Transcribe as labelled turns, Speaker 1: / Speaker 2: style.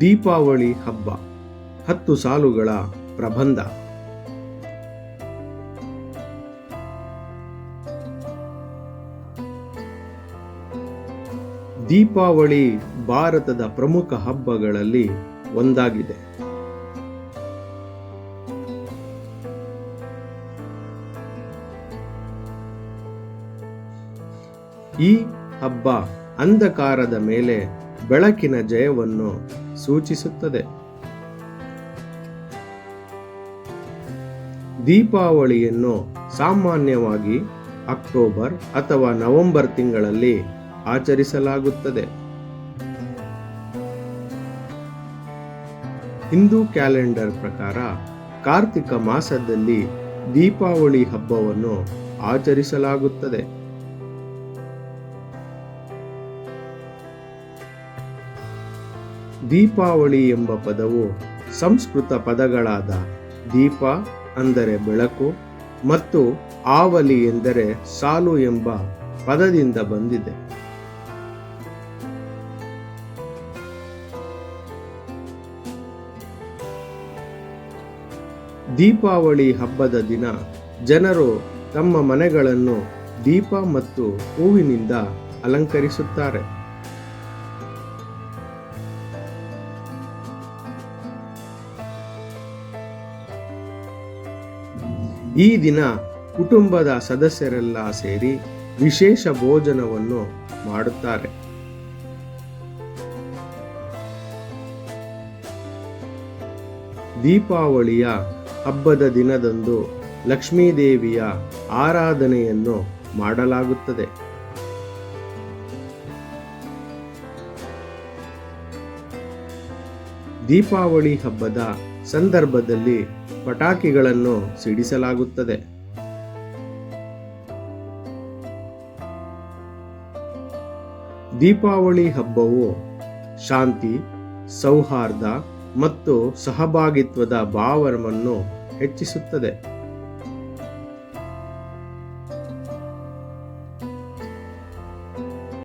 Speaker 1: ದೀಪಾವಳಿ ಹಬ್ಬ 10 ಸಾಲುಗಳ ಪ್ರಬಂಧ. ದೀಪಾವಳಿ ಭಾರತದ ಪ್ರಮುಖ ಹಬ್ಬಗಳಲ್ಲಿ ಒಂದಾಗಿದೆ. ಈ ಹಬ್ಬ ಅಂಧಕಾರದ ಮೇಲೆ ಬೆಳಕಿನ ಜಯವನ್ನು ಸೂಚಿಸುತ್ತದೆ. ದೀಪಾವಳಿಯನ್ನು ಸಾಮಾನ್ಯವಾಗಿ ಅಕ್ಟೋಬರ್ ಅಥವಾ ನವೆಂಬರ್ ತಿಂಗಳಲ್ಲಿ ಆಚರಿಸಲಾಗುತ್ತದೆ. ಹಿಂದೂ ಕ್ಯಾಲೆಂಡರ್ ಪ್ರಕಾರ ಕಾರ್ತಿಕ ಮಾಸದಲ್ಲಿ ದೀಪಾವಳಿ ಹಬ್ಬವನ್ನು ಆಚರಿಸಲಾಗುತ್ತದೆ. ದೀಪಾವಳಿ ಎಂಬ ಪದವು ಸಂಸ್ಕೃತ ಪದಗಳಾದ ದೀಪ ಅಂದರೆ ಬೆಳಕು ಮತ್ತು ಆವಲಿ ಎಂದರೆ ಸಾಲು ಎಂಬ ಪದದಿಂದ ಬಂದಿದೆ. ದೀಪಾವಳಿ ಹಬ್ಬದ ದಿನ ಜನರು ತಮ್ಮ ಮನೆಗಳನ್ನು ದೀಪ ಮತ್ತು ಹೂವಿನಿಂದ ಅಲಂಕರಿಸುತ್ತಾರೆ. ಈ ದಿನ ಕುಟುಂಬದ ಸದಸ್ಯರೆಲ್ಲ ಸೇರಿ ವಿಶೇಷ ಭೋಜನವನ್ನು ಮಾಡುತ್ತಾರೆ. ದೀಪಾವಳಿಯ ಹಬ್ಬದ ದಿನದಂದು ಲಕ್ಷ್ಮೀದೇವಿಯ ಆರಾಧನೆಯನ್ನು ಮಾಡಲಾಗುತ್ತದೆ. ದೀಪಾವಳಿ ಹಬ್ಬದ ಸಂದರ್ಭದಲ್ಲಿ ಪಟಾಕಿಗಳನ್ನು ಸಿಡಿಸಲಾಗುತ್ತದೆ. ದೀಪಾವಳಿ ಹಬ್ಬವು ಶಾಂತಿ, ಸೌಹಾರ್ದ ಮತ್ತು ಸಹಭಾಗಿತ್ವದ ಭಾವವನ್ನು ಹೆಚ್ಚಿಸುತ್ತದೆ.